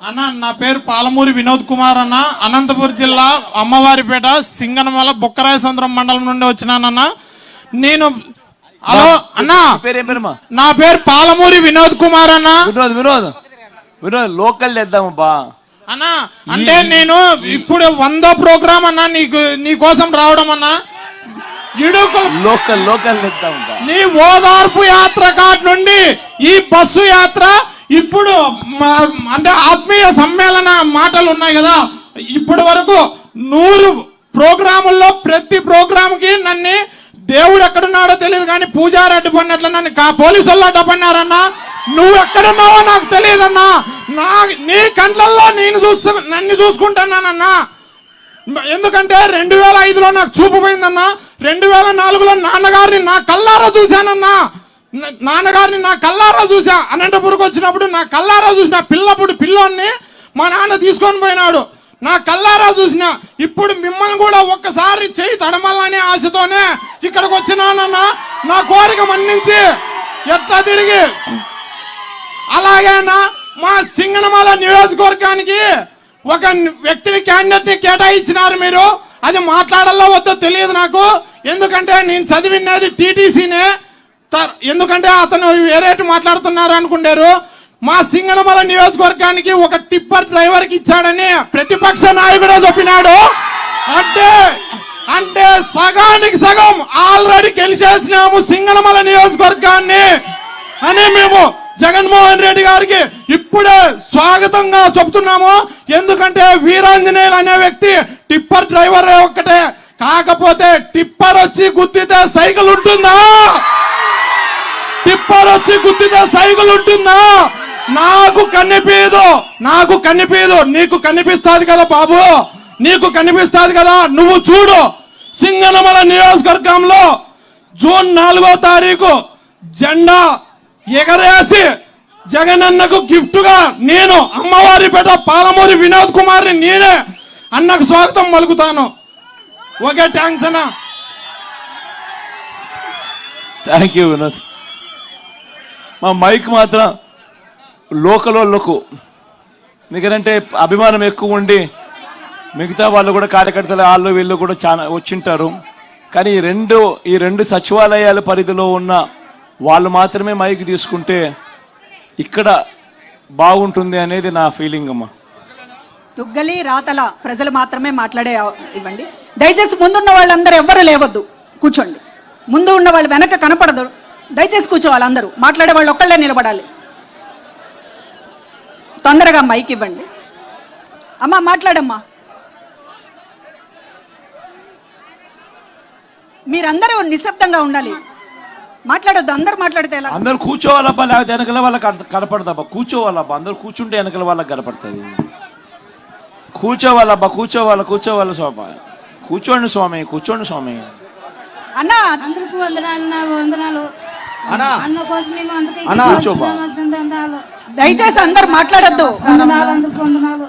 అన్న నా పేరు పాలమూరి వినోద్ కుమార్ అన్న, అనంతపురం జిల్లా అమ్మవారిపేట సింగనమల బొక్కరాయ సముద్రం మండలం నుండి వచ్చినానన్న. నేను హలో అన్న, నా పేరు పాలమూరి వినోద్ కుమార్ అన్న. వినోద్ లోకల్ చేద్దామబ్బా అన్న. అంటే నేను ఇప్పుడు 100 ప్రోగ్రామ్ అన్నా నీ కోసం రావడం అన్నా. లోకల్ నీ ఓదార్పు యాత్ర కాటి నుండి ఈ బస్సు యాత్ర ఇప్పుడు అంటే ఆత్మీయ సమ్మేళన మాటలు ఉన్నాయి కదా, ఇప్పటి వరకు 100 ప్రోగ్రాముల్లో ప్రతి ప్రోగ్రామ్ కి నన్ను దేవుడు ఎక్కడున్నాడో తెలియదు కానీ పూజారి అడ్డుపడినట్లు నన్ను పోలీసు వాళ్ళు అడ్డుపడినారన్నా. నువ్వు ఎక్కడున్నావో నాకు తెలియదన్నా. నీ కంట్లల్లో నన్ను చూసుకుంటున్నానన్నా. ఎందుకంటే 2005లో నాకు చూపు పోయిందన్నా. 2004లో నాన్నగారిని నా కల్లారా చూశానన్నా. నాన్నగారిని నా కల్లారా చూసా. అనంతపురంకి వచ్చినప్పుడు నా కల్లారా చూసిన పిల్లోన్ని మా నాన్న తీసుకొని పోయినాడు. నా కల్లారా చూసిన. ఇప్పుడు మిమ్మల్ని కూడా ఒక్కసారి చేయి తడమల్లనే ఆశతోనే ఇక్కడికి వచ్చినానన్నా. నా కోరిక మన్నించి ఎట్లా తిరిగి అలాగేనా మా సింగనమల నియోజకవర్గానికి ఒక వ్యక్తిని క్యాండిడేట్ ని కేటాయించినారు మీరు. అది మాట్లాడాలో వద్దో తెలియదు నాకు. ఎందుకంటే నేను చదివినది టీటీసీనే. ఎందుకంటే అతను వేరేటి మాట్లాడుతున్నారు అనుకుంటారు. మా సింగనమల నియోజకవర్గానికి ఒక టిప్పర్ డ్రైవర్ కి ఇచ్చాడని ప్రతిపక్ష నాయకుడే చెప్పినాడు. అంటే సగానికి సగం ఆల్రెడీ గెలిచేసినాము సింగనమల నియోజకవర్గాన్ని అని మేము జగన్మోహన్ రెడ్డి గారికి ఇప్పుడే స్వాగతంగా చెప్తున్నాము. ఎందుకంటే వీరాంజనేయులు అనే వ్యక్తి టిప్పర్ డ్రైవర్ ఒక్కటే. కాకపోతే టిప్పర్ వచ్చి గుద్దితే సైకిల్ ఉంటుందా? టిప్పర్ వచ్చి గుద్దితే సైకిల్ ఉంటుందా? నాకు కనిపించదు. నీకు కనిపిస్తుంది కదా బాబు, నీకు కనిపిస్తుంది కదా. నువ్వు చూడు, సింగనమల నియోజకవర్గంలో జూన్ 4వ తారీఖు జెండా ఎగరేసి జగనన్నకు గిఫ్ట్ గా నేను అమ్మవారిపేట పాలమూరి వినోద్ కుమార్ నేనే అన్నకు స్వాగతం పలుకుతాను. ఓకే, థ్యాంక్స్ అన్న. Thank you Vinod. మా మైక్ మాత్రం లోకల్ వాళ్ళకు ఎందుకంటే అభిమానం ఎక్కువ ఉండి మిగతా వాళ్ళు కూడా కార్యకర్తలు వాళ్ళు వీళ్ళు కూడా చాలా వచ్చింటారు. కానీ ఈ రెండు సచివాలయాల పరిధిలో ఉన్న వాళ్ళు మాత్రమే మైక్ తీసుకుంటే ఇక్కడ బాగుంటుంది అనేది నా ఫీలింగ్ అమ్మా. తుగ్గలి రాతల ప్రజలు మాత్రమే మాట్లాడే ఇవ్వండి. దయచేసి ముందున్న వాళ్ళందరూ ఎవ్వరు లేవద్దు, కూర్చోండి. ముందు ఉన్న వాళ్ళు వెనక కనపడదు. దయచేసి కూర్చోవాలి. అందరూ మాట్లాడే వాళ్ళు ఒక్కళ్ళే నిలబడాలి. తొందరగా మైక్ ఇవ్వండి. అమ్మా మాట్లాడమ్మా. మీరందరూ నిశ్శబ్దంగా ఉండాలి, మాట్లాడొద్దు. అందరు మాట్లాడితే ఎలా? అందరు కూర్చోవాలబ్బా, లేకపోతే వెనకల వాళ్ళకి కనపడదబ్బా. కూర్చోవాలబ్బా, అందరు కూర్చుంటే వెనకల వాళ్ళకి కనపడుతుంది. కూర్చోవాలబ్బా, కూర్చోవాలి స్వామి. కూర్చోండి స్వామి. అన్నా అందరికి వందనాలు. అన్న కోసం మేము అందుకే దయచేసి అందరు మాట్లాడొద్దు. వందనాలు.